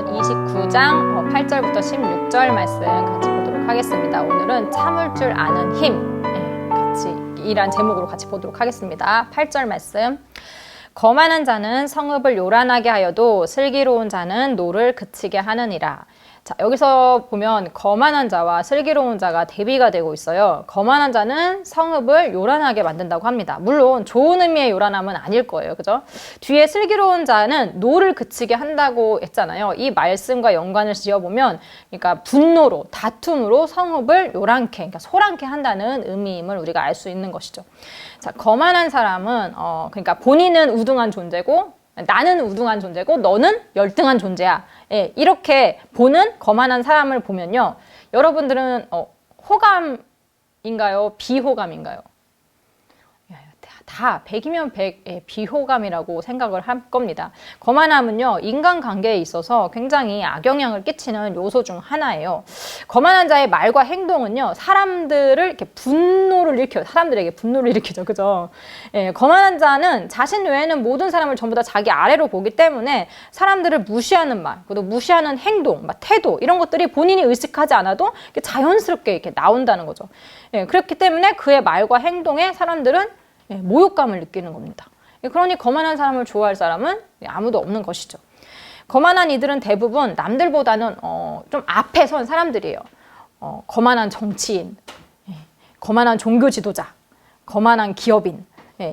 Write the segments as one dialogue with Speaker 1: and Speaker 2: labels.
Speaker 1: 29장 8절부터 16절 말씀 같이 보도록 하겠습니다. 오늘은 참을 줄 아는 힘, 같이 이란 제목으로 같이 보도록 하겠습니다. 8절 말씀. 거만한 자는 성읍을 요란하게 하여도 슬기로운 자는 노를 그치게 하느니라. 자, 여기서 보면 거만한 자와 슬기로운 자가 대비가 되고 있어요. 거만한 자는 성읍을 요란하게 만든다고 합니다. 물론 좋은 의미의 요란함은 아닐 거예요. 그죠? 뒤에 슬기로운 자는 노를 그치게 한다고 했잖아요. 이 말씀과 연관을 지어보면, 그러니까 분노로, 다툼으로 성읍을 요란케, 그러니까 소란케 한다는 의미임을 우리가 알 수 있는 것이죠. 자, 거만한 사람은, 그러니까 본인은 우등한 존재고, 나는 우등한 존재고 너는 열등한 존재야. 예, 이렇게 보는 거만한 사람을 보면요. 여러분들은 호감인가요? 비호감인가요? 다 100이면 100 비호감이라고 생각을 할 겁니다. 거만함은요, 인간관계에 있어서 굉장히 악영향을 끼치는 요소 중 하나예요. 거만한 자의 말과 행동은요, 사람들을 이렇게 분노를 일으켜요. 사람들에게 분노를 일으키죠. 그죠? 예, 거만한 자는 자신 외에는 모든 사람을 전부 다 자기 아래로 보기 때문에 사람들을 무시하는 말, 그리고 무시하는 행동, 태도, 이런 것들이 본인이 의식하지 않아도 자연스럽게 이렇게 나온다는 거죠. 예, 그렇기 때문에 그의 말과 행동에 사람들은 모욕감을 느끼는 겁니다. 그러니 거만한 사람을 좋아할 사람은 아무도 없는 것이죠. 거만한 이들은 대부분 남들보다는 좀 앞에 선 사람들이에요. 거만한 정치인, 거만한 종교 지도자, 거만한 기업인,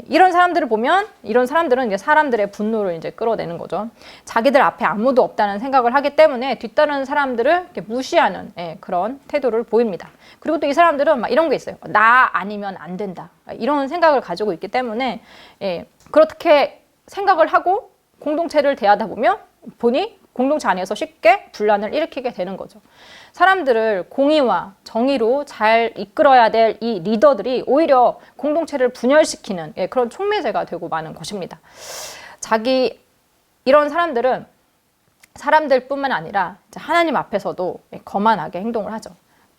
Speaker 1: 이런 사람들을 보면 이런 사람들은 이제 사람들의 분노를 이제 끌어내는 거죠. 자기들 앞에 아무도 없다는 생각을 하기 때문에 뒤따르는 사람들을 이렇게 무시하는 그런 태도를 보입니다. 그리고 또 이 사람들은 막 이런 게 있어요. 나 아니면 안 된다. 이런 생각을 가지고 있기 때문에 그렇게 생각을 하고 공동체를 대하다 보면 보니 공동체 안에서 쉽게 분란을 일으키게 되는 거죠. 사람들을 공의와 정의로 잘 이끌어야 될 이 리더들이 오히려 공동체를 분열시키는 그런 촉매제가 되고 마는 것입니다. 이런 사람들은 사람들뿐만 아니라 하나님 앞에서도 거만하게 행동을 하죠.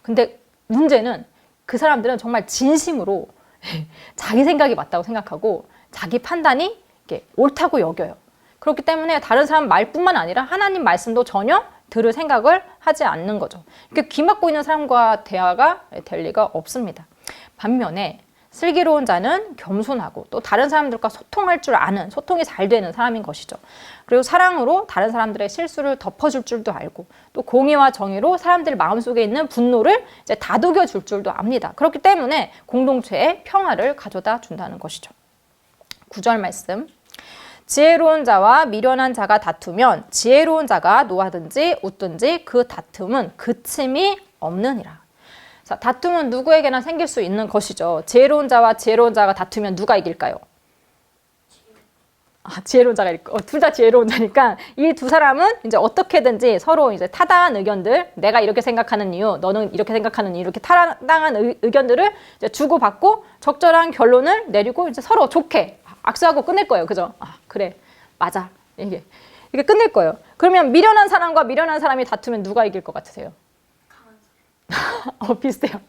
Speaker 1: 근데 문제는 그 사람들은 정말 진심으로 자기 생각이 맞다고 생각하고 자기 판단이 옳다고 여겨요. 그렇기 때문에 다른 사람 말뿐만 아니라 하나님 말씀도 전혀 들을 생각을 하지 않는 거죠. 이렇게 귀 막고 있는 사람과 대화가 될 리가 없습니다. 반면에 슬기로운 자는 겸손하고 또 다른 사람들과 소통할 줄 아는, 소통이 잘 되는 사람인 것이죠. 그리고 사랑으로 다른 사람들의 실수를 덮어줄 줄도 알고 또 공의와 정의로 사람들 마음속에 있는 분노를 이제 다독여 줄 줄도 압니다. 그렇기 때문에 공동체에 평화를 가져다 준다는 것이죠. 9절 말씀. 지혜로운 자와 미련한 자가 다투면 지혜로운 자가 노하든지 웃든지 그 다툼은 그침이 없느니라. 자, 다툼은 누구에게나 생길 수 있는 것이죠. 지혜로운 자와 지혜로운 자가 다투면 누가 이길까요? 지혜로운 자가 이길 둘 다 지혜로운 자니까 이 두 사람은 이제 어떻게든지 서로 이제 타당한 의견들, 내가 이렇게 생각하는 이유, 너는 이렇게 생각하는 이유, 이렇게 타당한 의견들을 이제 주고받고 적절한 결론을 내리고 이제 서로 좋게 악수하고 끝낼 거예요. 그죠? 그래. 맞아. 이게 끝낼 거예요. 그러면 미련한 사람과 미련한 사람이 다투면 누가 이길 것 같으세요? 비슷해요.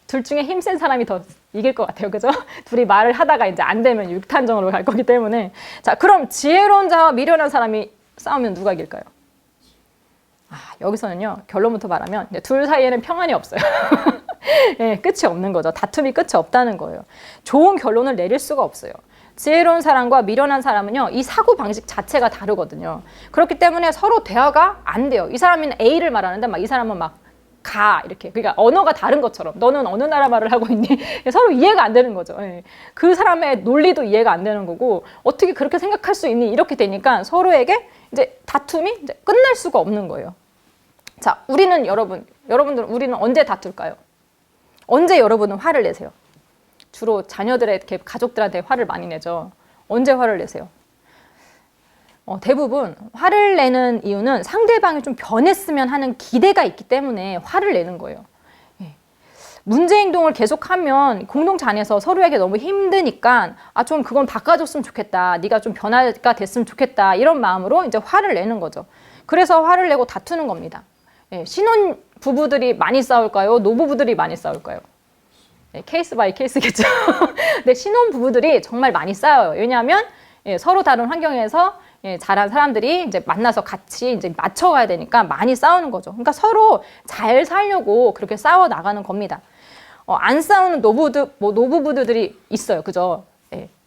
Speaker 1: 둘 중에 힘센 사람이 더 이길 것 같아요. 그죠? 둘이 말을 하다가 이제 안 되면 육탄전으로 갈 거기 때문에. 자, 그럼 지혜로운 자와 미련한 사람이 싸우면 누가 이길까요? 여기서는요, 결론부터 말하면 둘 사이에는 평안이 없어요. 끝이 없는 거죠. 다툼이 끝이 없다는 거예요. 좋은 결론을 내릴 수가 없어요. 지혜로운 사람과 미련한 사람은요, 이 사고 방식 자체가 다르거든요. 그렇기 때문에 서로 대화가 안 돼요. 이 사람은 A를 말하는데 이 사람은 이렇게. 그러니까 언어가 다른 것처럼 너는 어느 나라 말을 하고 있니? 서로 이해가 안 되는 거죠. 그 사람의 논리도 이해가 안 되는 거고 어떻게 그렇게 생각할 수 있니? 이렇게 되니까 서로에게 이제 다툼이 이제 끝날 수가 없는 거예요. 자, 여러분들 우리는 언제 다툴까요? 언제 여러분은 화를 내세요? 주로 자녀들의 가족들한테 화를 많이 내죠. 언제 화를 내세요? 대부분 화를 내는 이유는 상대방이 좀 변했으면 하는 기대가 있기 때문에 화를 내는 거예요. 문제 행동을 계속하면 공동체 안에서 서로에게 너무 힘드니까 좀 그건 바꿔줬으면 좋겠다. 네가 좀 변화가 됐으면 좋겠다. 이런 마음으로 이제 화를 내는 거죠. 그래서 화를 내고 다투는 겁니다. 신혼 부부들이 많이 싸울까요? 노부부들이 많이 싸울까요? 케이스 바이 케이스겠죠. 근데 신혼 부부들이 정말 많이 싸워요. 왜냐하면 서로 다른 환경에서 잘한 사람들이 이제 만나서 같이 이제 맞춰가야 되니까 많이 싸우는 거죠. 그러니까 서로 잘 살려고 그렇게 싸워 나가는 겁니다. 안 싸우는 노부부들이 있어요. 그죠?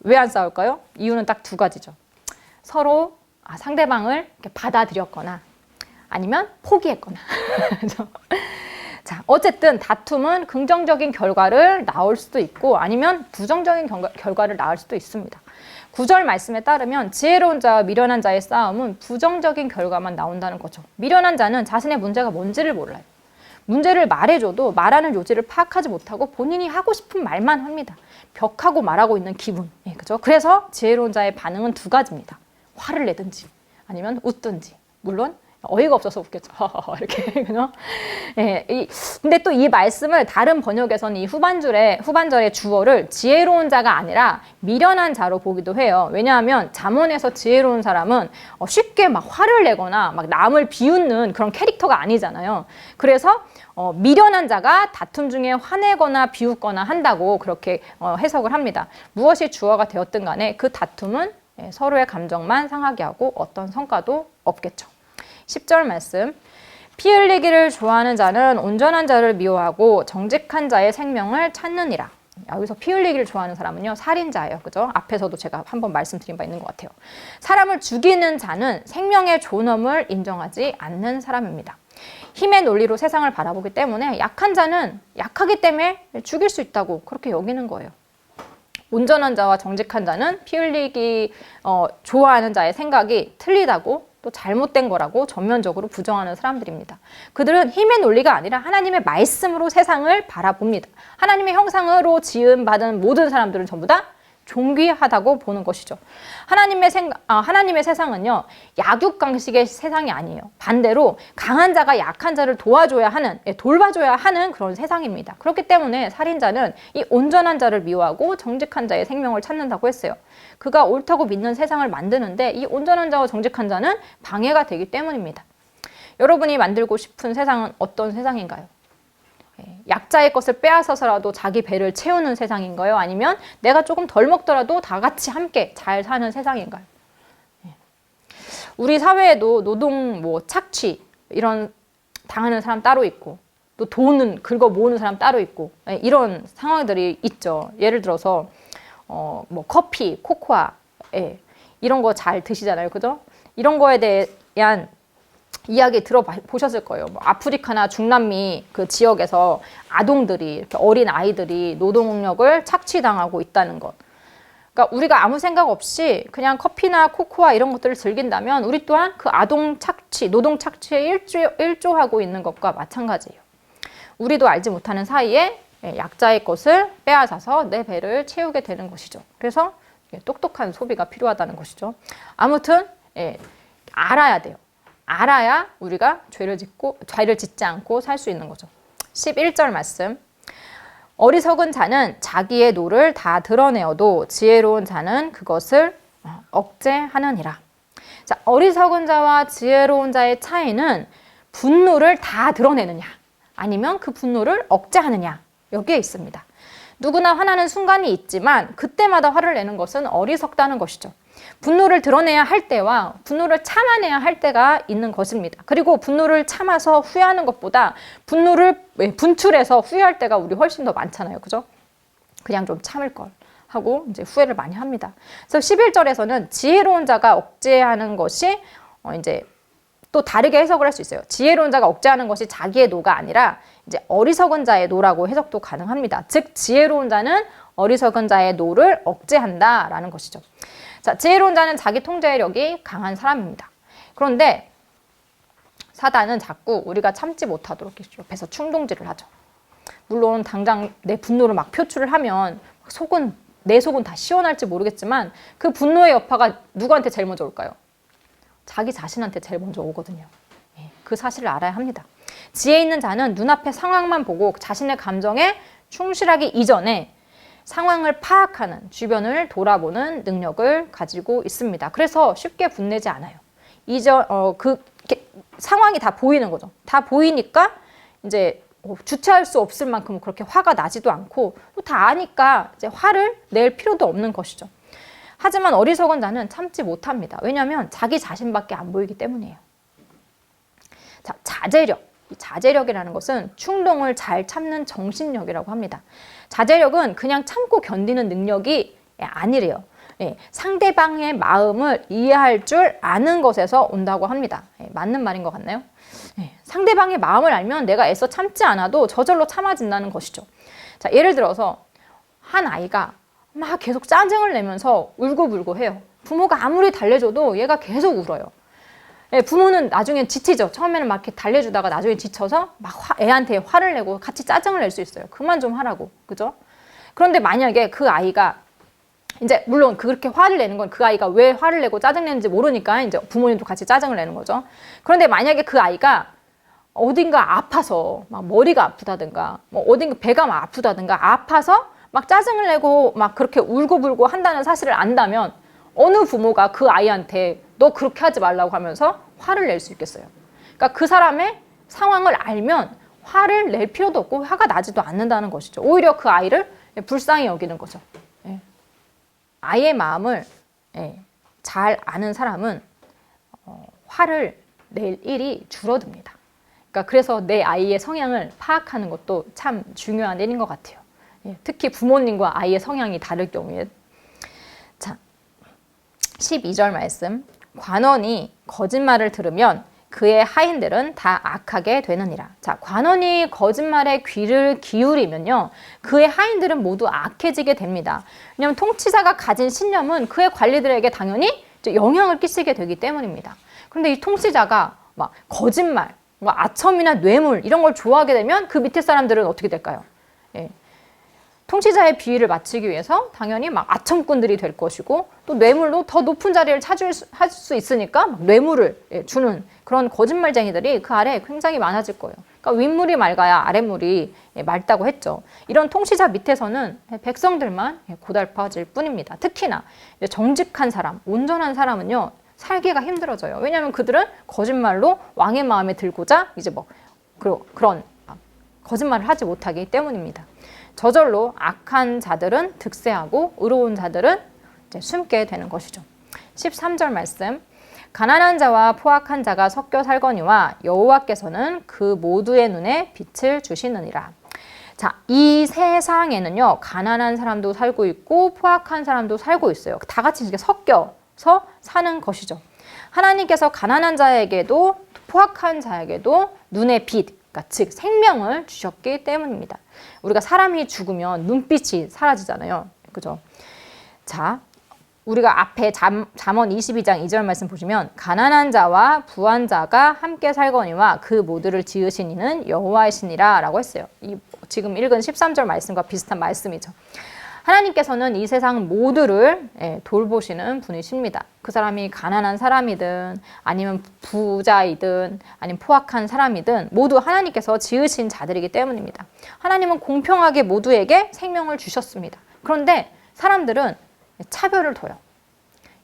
Speaker 1: 왜 안 싸울까요? 이유는 딱 두 가지죠. 서로 상대방을 이렇게 받아들였거나 아니면 포기했거나. 자, 어쨌든 다툼은 긍정적인 결과를 낳을 수도 있고 아니면 부정적인 결과를 낳을 수도 있습니다. 9절 말씀에 따르면 지혜로운 자와 미련한 자의 싸움은 부정적인 결과만 나온다는 거죠. 미련한 자는 자신의 문제가 뭔지를 몰라요. 문제를 말해줘도 말하는 요지를 파악하지 못하고 본인이 하고 싶은 말만 합니다. 벽하고 말하고 있는 기분. 그죠? 그래서 지혜로운 자의 반응은 두 가지입니다. 화를 내든지 아니면 웃든지. 물론 어이가 없어서 웃겠죠. 이렇게. 그죠? 근데 또 이 말씀을 다른 번역에서는 이 후반절의 주어를 지혜로운 자가 아니라 미련한 자로 보기도 해요. 왜냐하면 잠언에서 지혜로운 사람은 쉽게 막 화를 내거나 막 남을 비웃는 그런 캐릭터가 아니잖아요. 그래서 미련한 자가 다툼 중에 화내거나 비웃거나 한다고 그렇게 해석을 합니다. 무엇이 주어가 되었든 간에 그 다툼은 서로의 감정만 상하게 하고 어떤 성과도 없겠죠. 10절 말씀. 피 흘리기를 좋아하는 자는 온전한 자를 미워하고 정직한 자의 생명을 찾느니라. 여기서 피 흘리기를 좋아하는 사람은요, 살인자예요. 그죠? 앞에서도 제가 한번 말씀드린 바 있는 것 같아요. 사람을 죽이는 자는 생명의 존엄을 인정하지 않는 사람입니다. 힘의 논리로 세상을 바라보기 때문에 약한 자는 약하기 때문에 죽일 수 있다고 그렇게 여기는 거예요. 온전한 자와 정직한 자는 피 흘리기 좋아하는 자의 생각이 틀리다고 또 잘못된 거라고 전면적으로 부정하는 사람들입니다. 그들은 힘의 논리가 아니라 하나님의 말씀으로 세상을 바라봅니다. 하나님의 형상으로 지음받은 모든 사람들은 전부 다 존귀하다고 보는 것이죠. 하나님의 세상은요, 약육강식의 세상이 아니에요. 반대로 강한 자가 약한 자를 돌봐줘야 하는 그런 세상입니다. 그렇기 때문에 살인자는 이 온전한 자를 미워하고 정직한 자의 생명을 찾는다고 했어요. 그가 옳다고 믿는 세상을 만드는데 이 온전한 자와 정직한 자는 방해가 되기 때문입니다. 여러분이 만들고 싶은 세상은 어떤 세상인가요? 약자의 것을 빼앗아서라도 자기 배를 채우는 세상인가요? 아니면 내가 조금 덜 먹더라도 다 같이 함께 잘 사는 세상인가요? 우리 사회에도 노동, 착취 이런 당하는 사람 따로 있고 또 돈은 긁어 모으는 사람 따로 있고 이런 상황들이 있죠. 예를 들어서 커피, 코코아 이런 거 잘 드시잖아요. 그죠? 이런 거에 대한 이야기 들어보셨을 거예요. 아프리카나 중남미 그 지역에서 아동들이, 이렇게 어린 아이들이 노동력을 착취당하고 있다는 것. 그러니까 우리가 아무 생각 없이 그냥 커피나 코코아 이런 것들을 즐긴다면 우리 또한 그 노동 착취에 일조하고 있는 것과 마찬가지예요. 우리도 알지 못하는 사이에 약자의 것을 빼앗아서 내 배를 채우게 되는 것이죠. 그래서 똑똑한 소비가 필요하다는 것이죠. 아무튼 알아야 돼요. 알아야 우리가 죄를 짓지 않고 살 수 있는 거죠. 11절 말씀. 어리석은 자는 자기의 노를 다 드러내어도 지혜로운 자는 그것을 억제하느니라. 자, 어리석은 자와 지혜로운 자의 차이는 분노를 다 드러내느냐 아니면 그 분노를 억제하느냐 여기에 있습니다. 누구나 화나는 순간이 있지만 그때마다 화를 내는 것은 어리석다는 것이죠. 분노를 드러내야 할 때와 분노를 참아내야 할 때가 있는 것입니다. 그리고 분노를 참아서 후회하는 것보다 분노를 분출해서 후회할 때가 우리 훨씬 더 많잖아요. 그죠? 그냥 좀 참을 걸 하고 이제 후회를 많이 합니다. 그래서 11절에서는 지혜로운 자가 억제하는 것이 이제 또 다르게 해석을 할 수 있어요. 지혜로운 자가 억제하는 것이 자기의 노가 아니라 이제 어리석은 자의 노라고 해석도 가능합니다. 즉 지혜로운 자는 어리석은 자의 노를 억제한다라는 것이죠. 자, 지혜로운 자는 자기 통제력이 강한 사람입니다. 그런데 사단은 자꾸 우리가 참지 못하도록 옆에서 충동질을 하죠. 물론 당장 내 분노를 막 표출을 하면 내 속은 다 시원할지 모르겠지만 그 분노의 여파가 누구한테 제일 먼저 올까요? 자기 자신한테 제일 먼저 오거든요. 그 사실을 알아야 합니다. 지혜 있는 자는 눈앞의 상황만 보고 자신의 감정에 충실하기 이전에 상황을 파악하는, 주변을 돌아보는 능력을 가지고 있습니다. 그래서 쉽게 분내지 않아요. 상황이 다 보이는 거죠. 다 보이니까 이제 주체할 수 없을 만큼 그렇게 화가 나지도 않고 또 다 아니까 이제 화를 낼 필요도 없는 것이죠. 하지만 어리석은 자는 참지 못합니다. 왜냐하면 자기 자신밖에 안 보이기 때문이에요. 자, 자제력. 자제력이라는 것은 충동을 잘 참는 정신력이라고 합니다. 자제력은 그냥 참고 견디는 능력이 아니래요. 상대방의 마음을 이해할 줄 아는 것에서 온다고 합니다. 맞는 말인 것 같나요? 상대방의 마음을 알면 내가 애써 참지 않아도 저절로 참아진다는 것이죠. 자, 예를 들어서 한 아이가 막 계속 짜증을 내면서 울고불고 해요. 부모가 아무리 달래줘도 얘가 계속 울어요. 부모는 나중엔 지치죠. 처음에는 막 이렇게 달래주다가 나중에 지쳐서 막 애한테 화를 내고 같이 짜증을 낼 수 있어요. 그만 좀 하라고. 그죠? 그런데 만약에 그 아이가 이제 물론 그렇게 화를 내는 건 그 아이가 왜 화를 내고 짜증내는지 모르니까 이제 부모님도 같이 짜증을 내는 거죠. 그런데 만약에 그 아이가 어딘가 아파서 막 머리가 아프다든가 뭐 어딘가 배가 막 아프다든가 아파서 막 짜증을 내고 막 그렇게 울고불고 한다는 사실을 안다면 어느 부모가 그 아이한테 너 그렇게 하지 말라고 하면서 화를 낼 수 있겠어요. 그러니까 그 사람의 상황을 알면 화를 낼 필요도 없고 화가 나지도 않는다는 것이죠. 오히려 그 아이를 불쌍히 여기는 거죠. 아이의 마음을 잘 아는 사람은 화를 낼 일이 줄어듭니다. 그러니까 그래서 내 아이의 성향을 파악하는 것도 참 중요한 일인 것 같아요. 특히 부모님과 아이의 성향이 다를 경우에. 자, 12절 말씀. 관원이 거짓말을 들으면 그의 하인들은 다 악하게 되느니라. 자, 관원이 거짓말에 귀를 기울이면요, 그의 하인들은 모두 악해지게 됩니다. 왜냐하면 통치자가 가진 신념은 그의 관리들에게 당연히 영향을 끼치게 되기 때문입니다. 그런데 이 통치자가 막 거짓말, 뭐 아첨이나 뇌물 이런 걸 좋아하게 되면 그 밑에 사람들은 어떻게 될까요? 통치자의 비위를 맞추기 위해서 당연히 막 아첨꾼들이 될 것이고 또 뇌물로 더 높은 자리를 할 수 있으니까 막 뇌물을 주는 그런 거짓말쟁이들이 그 아래에 굉장히 많아질 거예요. 그러니까 윗물이 맑아야 아랫물이 맑다고 했죠. 이런 통치자 밑에서는 백성들만 고달파질 뿐입니다. 특히나 정직한 사람, 온전한 사람은요, 살기가 힘들어져요. 왜냐하면 그들은 거짓말로 왕의 마음에 들고자 이제 뭐 그런 거짓말을 하지 못하기 때문입니다. 저절로 악한 자들은 득세하고 의로운 자들은 이제 숨게 되는 것이죠. 13절 말씀. 가난한 자와 포악한 자가 섞여 살거니와 여호와께서는 그 모두의 눈에 빛을 주시느니라. 자, 이 세상에는요, 가난한 사람도 살고 있고 포악한 사람도 살고 있어요. 다 같이 이렇게 섞여서 사는 것이죠. 하나님께서 가난한 자에게도 포악한 자에게도 눈의 빛, 그러니까 즉 생명을 주셨기 때문입니다. 우리가 사람이 죽으면 눈빛이 사라지잖아요. 그죠? 자, 우리가 앞에 잠언 22장 2절 말씀 보시면 가난한 자와 부한 자가 함께 살거니와 그 모두를 지으신 이는 여호와이시니라 라고 했어요. 지금 읽은 13절 말씀과 비슷한 말씀이죠. 하나님께서는 이 세상 모두를 돌보시는 분이십니다. 그 사람이 가난한 사람이든 아니면 부자이든 아니면 포악한 사람이든 모두 하나님께서 지으신 자들이기 때문입니다. 하나님은 공평하게 모두에게 생명을 주셨습니다. 그런데 사람들은 차별을 둬요.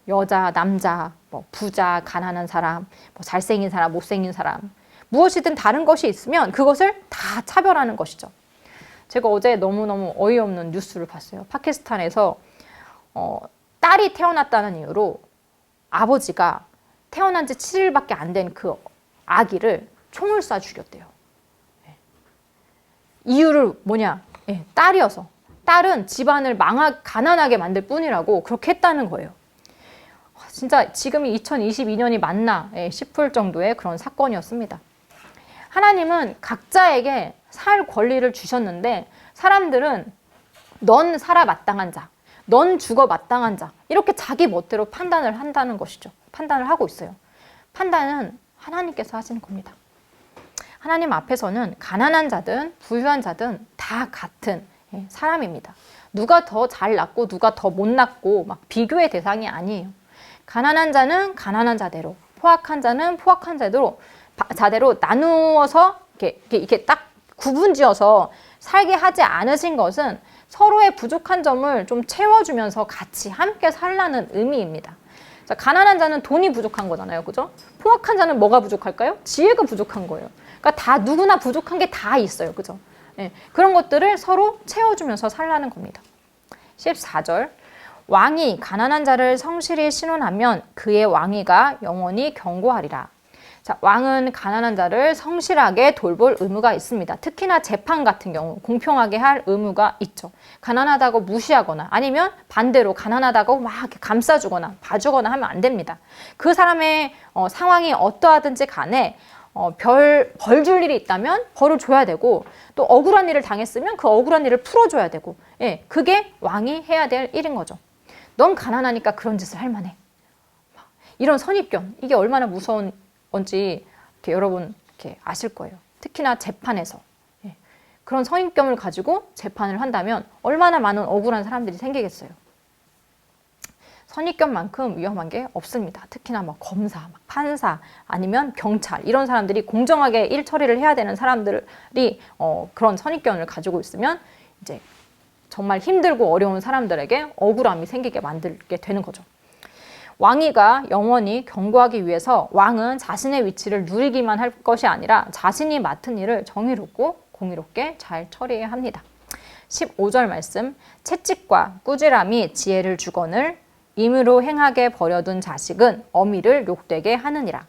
Speaker 1: 여자, 남자, 뭐 부자, 가난한 사람, 뭐 잘생긴 사람, 못생긴 사람, 무엇이든 다른 것이 있으면 그것을 다 차별하는 것이죠. 제가 어제 너무너무 어이없는 뉴스를 봤어요. 파키스탄에서 딸이 태어났다는 이유로 아버지가 태어난 지 7일밖에 안 된 그 아기를 총을 쏴 죽였대요. 이유를 뭐냐? 딸이어서. 딸은 집안을 가난하게 만들 뿐이라고 그렇게 했다는 거예요. 진짜 지금이 2022년이 맞나 싶을 정도의 그런 사건이었습니다. 하나님은 각자에게 살 권리를 주셨는데 사람들은 넌 살아 마땅한 자, 넌 죽어 마땅한 자 이렇게 자기 멋대로 판단을 한다는 것이죠. 판단을 하고 있어요. 판단은 하나님께서 하시는 겁니다. 하나님 앞에서는 가난한 자든 부유한 자든 다 같은 사람입니다. 누가 더 잘났고 누가 더 못났고 막 비교의 대상이 아니에요. 가난한 자는 가난한 자대로, 포악한 자는 포악한 자대로 나누어서 이렇게 딱 구분지어서 살게 하지 않으신 것은 서로의 부족한 점을 좀 채워주면서 같이 함께 살라는 의미입니다. 자, 가난한 자는 돈이 부족한 거잖아요. 그죠? 포악한 자는 뭐가 부족할까요? 지혜가 부족한 거예요. 그러니까 다 누구나 부족한 게 다 있어요. 그죠? 그런 것들을 서로 채워주면서 살라는 겁니다. 14절. 왕이 가난한 자를 성실히 신원하면 그의 왕위가 영원히 견고하리라. 자, 왕은 가난한 자를 성실하게 돌볼 의무가 있습니다. 특히나 재판 같은 경우 공평하게 할 의무가 있죠. 가난하다고 무시하거나 아니면 반대로 가난하다고 막 이렇게 감싸주거나 봐주거나 하면 안 됩니다. 그 사람의 상황이 어떠하든지 간에 벌 줄 일이 있다면 벌을 줘야 되고, 또 억울한 일을 당했으면 그 억울한 일을 풀어줘야 되고, 예, 그게 왕이 해야 될 일인 거죠. 넌 가난하니까 그런 짓을 할 만해. 이런 선입견, 이게 얼마나 무서운 건지 이렇게 여러분 이렇게 아실 거예요. 특히나 재판에서 그런 선입견을 가지고 재판을 한다면 얼마나 많은 억울한 사람들이 생기겠어요. 선입견만큼 위험한 게 없습니다. 특히나 막 검사, 막 판사, 아니면 경찰 이런 사람들이 공정하게 일 처리를 해야 되는 사람들이 그런 선입견을 가지고 있으면 이제 정말 힘들고 어려운 사람들에게 억울함이 생기게 만들게 되는 거죠. 왕위가 영원히 견고하기 위해서 왕은 자신의 위치를 누리기만 할 것이 아니라 자신이 맡은 일을 정의롭고 공의롭게 잘 처리해야 합니다. 15절 말씀, 채찍과 꾸지람이 지혜를 주거늘 임으로 행하게 버려둔 자식은 어미를 욕되게 하느니라.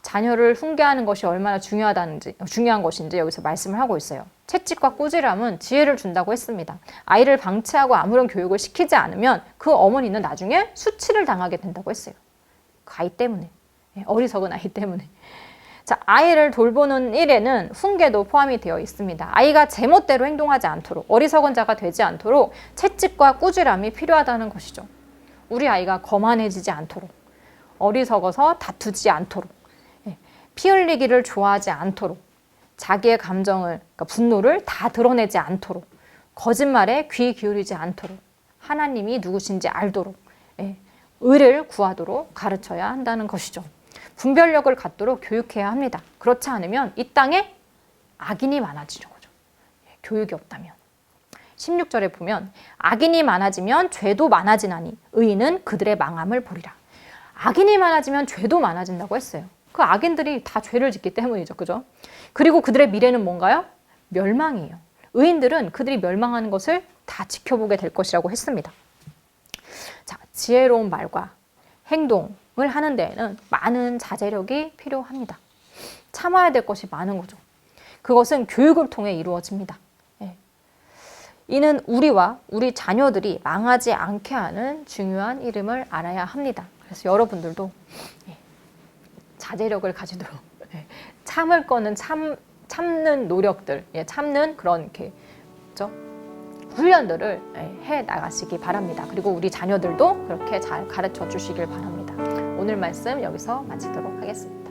Speaker 1: 자녀를 훈계하는 것이 얼마나 중요한 것인지 여기서 말씀을 하고 있어요. 채찍과 꾸지람은 지혜를 준다고 했습니다. 아이를 방치하고 아무런 교육을 시키지 않으면 그 어머니는 나중에 수치를 당하게 된다고 했어요. 그 아이 때문에, 어리석은 아이 때문에. 자, 아이를 돌보는 일에는 훈계도 포함이 되어 있습니다. 아이가 제멋대로 행동하지 않도록, 어리석은 자가 되지 않도록 채찍과 꾸지람이 필요하다는 것이죠. 우리 아이가 거만해지지 않도록, 어리석어서 다투지 않도록, 피 흘리기를 좋아하지 않도록, 자기의 감정을, 그러니까 분노를 다 드러내지 않도록, 거짓말에 귀 기울이지 않도록, 하나님이 누구신지 알도록, 의를 구하도록 가르쳐야 한다는 것이죠. 분별력을 갖도록 교육해야 합니다. 그렇지 않으면 이 땅에 악인이 많아지는 거죠. 교육이 없다면. 16절에 보면 악인이 많아지면 죄도 많아지나니 의인은 그들의 망함을 보리라. 악인이 많아지면 죄도 많아진다고 했어요. 그 악인들이 다 죄를 짓기 때문이죠. 그죠? 그리고 그들의 미래는 뭔가요? 멸망이에요. 의인들은 그들이 멸망하는 것을 다 지켜보게 될 것이라고 했습니다. 자, 지혜로운 말과 행동을 하는 데에는 많은 자제력이 필요합니다. 참아야 될 것이 많은 거죠. 그것은 교육을 통해 이루어집니다. 이는 우리와 우리 자녀들이 망하지 않게 하는 중요한 이름을 알아야 합니다. 그래서 여러분들도 자제력을 가지도록, 참을 거는 참는 노력들, 참는 그런 이렇게 훈련들을 해 나가시기 바랍니다. 그리고 우리 자녀들도 그렇게 잘 가르쳐 주시길 바랍니다. 오늘 말씀 여기서 마치도록 하겠습니다.